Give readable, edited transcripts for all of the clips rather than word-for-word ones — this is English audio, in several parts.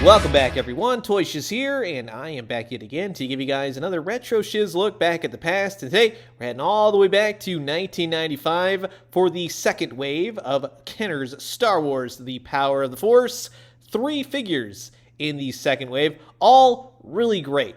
Welcome back, everyone. Toy Shiz here, and I am back yet again to give you guys another retro shiz look back at the past. And today, we're heading all the way back to 1995 for the second wave of Kenner's Star Wars The Power of the Force. 3 figures in the second wave, all really great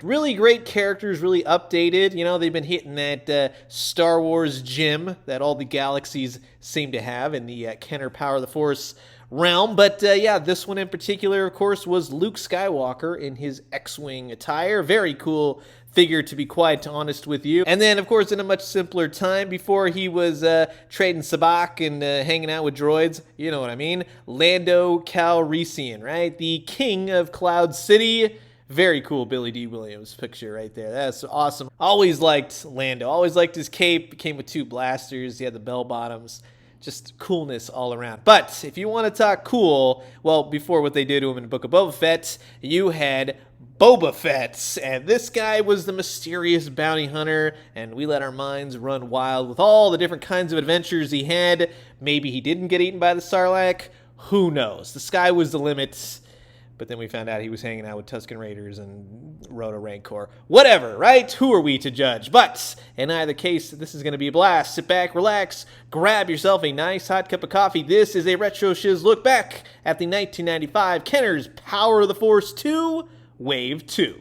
characters, really updated. You know, they've been hitting that Star Wars gym that all the galaxies seem to have in the Kenner Power of the Force realm. But yeah, this one in particular, of course, was Luke Skywalker in his X-Wing attire. Very cool figure, to be quite honest with you. And then, of course, in a much simpler time, before he was trading sabacc and hanging out with droids, you know what I mean, Lando Calrissian, right? The king of Cloud City. Very cool Billy D. Williams picture right there. That's awesome. Always liked Lando. Always liked his cape. Came with 2 blasters. He had the bell bottoms. Just coolness all around. But if you want to talk cool, well, before what they did to him in the Book of Boba Fett, you had Boba Fett. And this guy was the mysterious bounty hunter, and we let our minds run wild with all the different kinds of adventures he had. Maybe he didn't get eaten by the Sarlacc. Who knows? The sky was the limit. But then we found out he was hanging out with Tusken Raiders and rode a Rancor. Whatever, right? Who are we to judge? But in either case, this is going to be a blast. Sit back, relax, grab yourself a nice hot cup of coffee. This is a Retro Shiz look back at the 1995 Kenner's Power of the Force 2, Wave 2.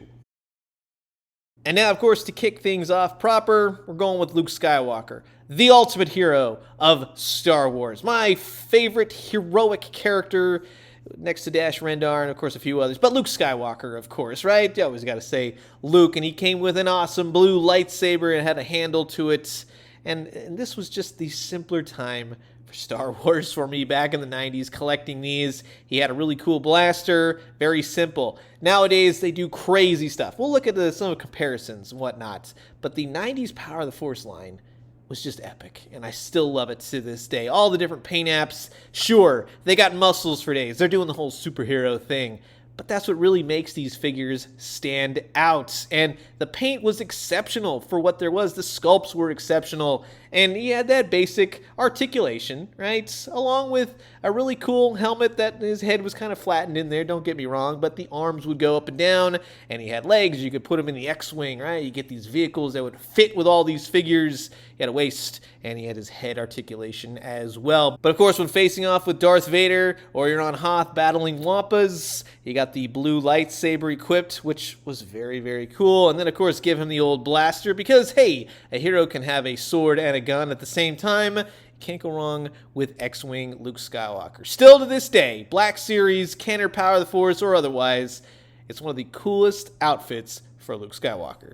And now, of course, to kick things off proper, we're going with Luke Skywalker, the ultimate hero of Star Wars. My favorite heroic character, next to Dash Rendar and, of course, a few others. But Luke Skywalker, of course, right? You always got to say Luke. And he came with an awesome blue lightsaber and had a handle to it. And this was just the simpler time for Star Wars for me back in the 90s, collecting these. He had a really cool blaster. Very simple. Nowadays, they do crazy stuff. We'll look at some comparisons and whatnot. But the 90s Power of the Force line was just epic, and I still love it to this day. All the different paint apps, sure, they got muscles for days. They're doing the whole superhero thing, but that's what really makes these figures stand out. And the paint was exceptional for what there was. The sculpts were exceptional, and he had that basic articulation, right? Along with a really cool helmet that his head was kind of flattened in there, don't get me wrong, but the arms would go up and down, and he had legs. You could put him in the X-Wing, right? You get these vehicles that would fit with all these figures. He had a waist, and he had his head articulation as well. But of course, when facing off with Darth Vader, or you're on Hoth battling Wampas, you got the blue lightsaber equipped, which was very cool. And then, of course, give him the old blaster, because, hey, a hero can have a sword and a gun at the same time. Can't go wrong with X-Wing Luke Skywalker. Still to this day, Black Series, Kenner Power of the Force, or otherwise, it's one of the coolest outfits for Luke Skywalker.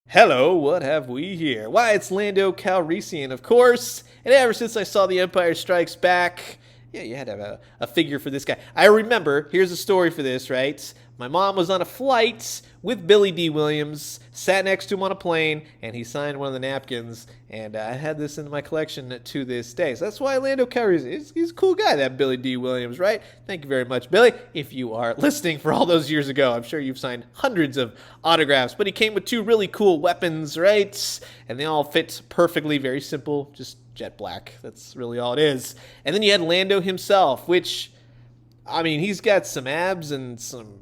Hello, what have we here? Why, it's Lando Calrissian, of course. And ever since I saw The Empire Strikes Back, yeah, you had to have a figure for this guy. I remember, here's a story for this, right? My mom was on a flight with Billy D. Williams, sat next to him on a plane, and he signed one of the napkins, and I had this in my collection to this day. So that's why Lando Calrissian, he's a cool guy, that Billy D. Williams, right? Thank you very much, Billy. If you are listening for all those years ago, I'm sure you've signed hundreds of autographs, but he came with 2 really cool weapons, right? And they all fit perfectly, very simple, just jet black. That's really all it is. And then you had Lando himself, which, I mean, he's got some abs and some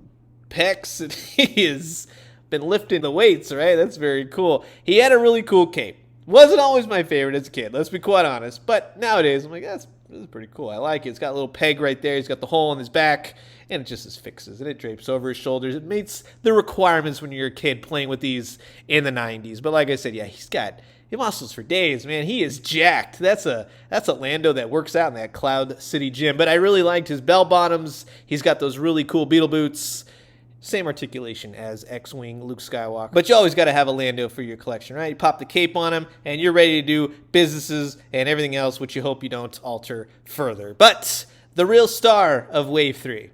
pecs, and he has been lifting the weights, right? That's very cool. He had a really cool cape. Wasn't always my favorite as a kid, let's be quite honest, but nowadays I'm like, this is pretty cool. I like it. It's got a little peg right there. He's got the hole in his back, and it just fixes, and it drapes over his shoulders. It meets the requirements when you're a kid playing with these in the 90s. But like I said, yeah, he's got muscles for days, man. He is jacked. That's a Lando that works out in that Cloud City gym. But I really liked his bell bottoms. He's got those really cool beetle boots. Same articulation as X-Wing Luke Skywalker. But you always got to have a Lando for your collection, right? You pop the cape on him, and you're ready to do businesses and everything else, which you hope you don't alter further. But the real star of Wave 3,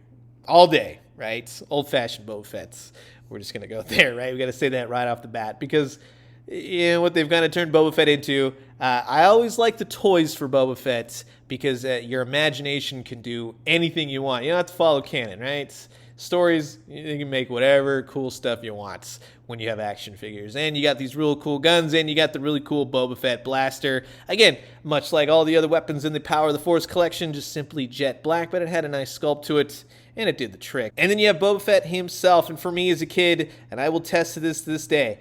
all day, right? Old-fashioned Boba Fett. We're just going to go there, right? We got to say that right off the bat, because you know what they've kind of turned Boba Fett into. I always like the toys for Boba Fett, because your imagination can do anything you want. You don't have to follow canon, right? Stories, you can make whatever cool stuff you want when you have action figures. And you got these real cool guns, and you got the really cool Boba Fett blaster. Again, much like all the other weapons in the Power of the Force collection, just simply jet black, but it had a nice sculpt to it, and it did the trick. And then you have Boba Fett himself, and for me as a kid, and I will test to this day,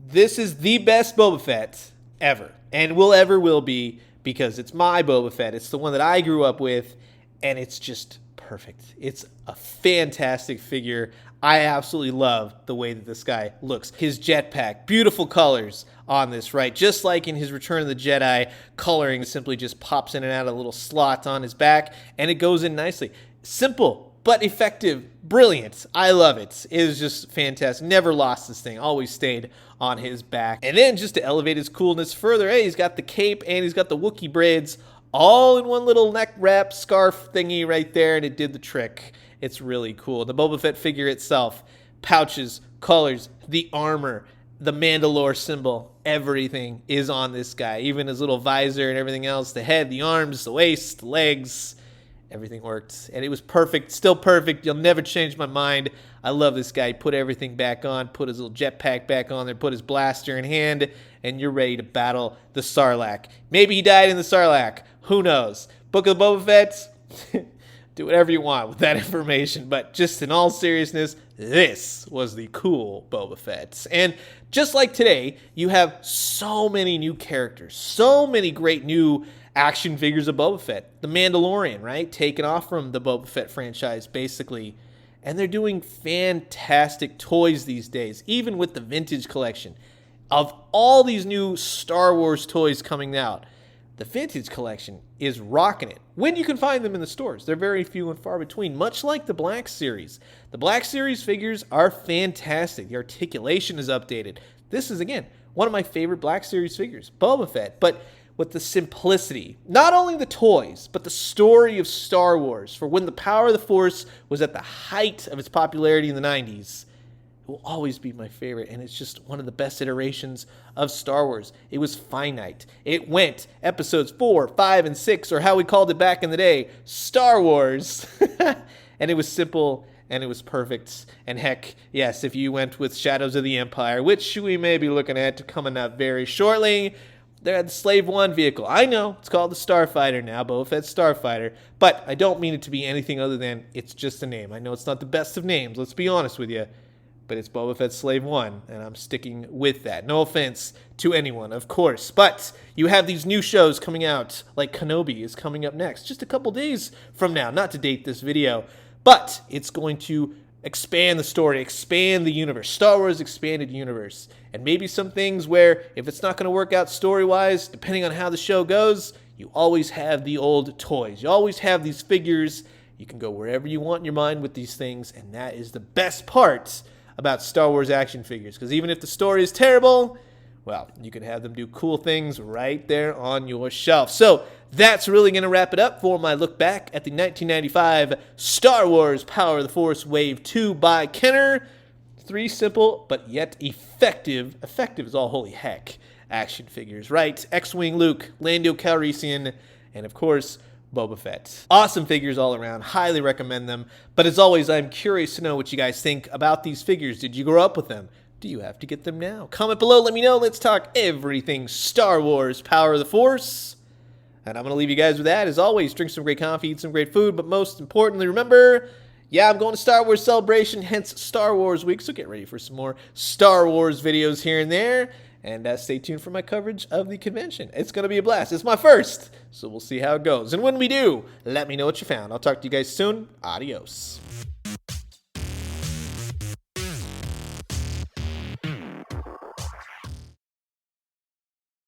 this is the best Boba Fett ever, and will be, because it's my Boba Fett. It's the one that I grew up with, and it's just perfect. It's a fantastic figure. I absolutely love the way that this guy looks. His jetpack, beautiful colors on this, right? Just like in his Return of the Jedi, coloring simply just pops in and out of a little slot on his back, and it goes in nicely. Simple, but effective, brilliant. I love it. It is just fantastic. Never lost this thing. Always stayed on his back. And then just to elevate his coolness further, hey, he's got the cape and he's got the Wookiee braids all in one little neck wrap scarf thingy right there, and it did the trick. It's really cool. The Boba Fett figure itself, pouches, colors, the armor, the Mandalore symbol, everything is on this guy. Even his little visor and everything else, the head, the arms, the waist, the legs, everything worked. And it was perfect, still perfect. You'll never change my mind. I love this guy. He put everything back on, put his little jetpack back on there, put his blaster in hand, and you're ready to battle the Sarlacc. Maybe he died in the Sarlacc. Who knows? Book of Boba Fett, do whatever you want with that information. But just in all seriousness, this was the cool Boba Fett. And just like today, you have so many new characters, so many great new action figures of Boba Fett. The Mandalorian, right? Taken off from the Boba Fett franchise, basically. And they're doing fantastic toys these days, even with the vintage collection. Of all these new Star Wars toys coming out, the vintage collection is rocking it. When you can find them in the stores, they're very few and far between, much like the Black Series. The Black Series figures are fantastic. The articulation is updated. This is, again, one of my favorite Black Series figures, Boba Fett, but with the simplicity, not only the toys, but the story of Star Wars. For when the Power of the Force was at the height of its popularity in the 90s, it will always be my favorite, and it's just one of the best iterations of Star Wars. It was finite. It went episodes 4, 5, and 6, or how we called it back in the day, Star Wars. And it was simple, and it was perfect. And heck, yes, if you went with Shadows of the Empire, which we may be looking at coming up very shortly, they're the Slave One vehicle. I know, it's called the Starfighter now, Boba Fett Starfighter, but I don't mean it to be anything other than it's just a name. I know it's not the best of names, let's be honest with you, but it's Boba Fett Slave One, and I'm sticking with that. No offense to anyone, of course, but you have these new shows coming out, like Kenobi is coming up next, just a couple days from now, not to date this video, but it's going to expand the story, expand the universe, Star Wars expanded universe, and maybe some things where if it's not going to work out story-wise, depending on how the show goes, you always have the old toys. You always have these figures. You can go wherever you want in your mind with these things, and that is the best part about Star Wars action figures, because even if the story is terrible, well, you can have them do cool things right there on your shelf. So that's really going to wrap it up for my look back at the 1995 Star Wars Power of the Force Wave 2 by Kenner. 3 simple but yet effective is all holy heck, action figures, right? X-Wing Luke, Lando Calrissian, and of course, Boba Fett. Awesome figures all around. Highly recommend them. But as always, I'm curious to know what you guys think about these figures. Did you grow up with them? Do you have to get them now? Comment below. Let me know. Let's talk everything Star Wars Power of the Force. And I'm going to leave you guys with that. As always, drink some great coffee, eat some great food. But most importantly, remember, yeah, I'm going to Star Wars Celebration, hence Star Wars Week. So get ready for some more Star Wars videos here and there. And stay tuned for my coverage of the convention. It's going to be a blast. It's my first, so we'll see how it goes. And when we do, let me know what you found. I'll talk to you guys soon. Adios.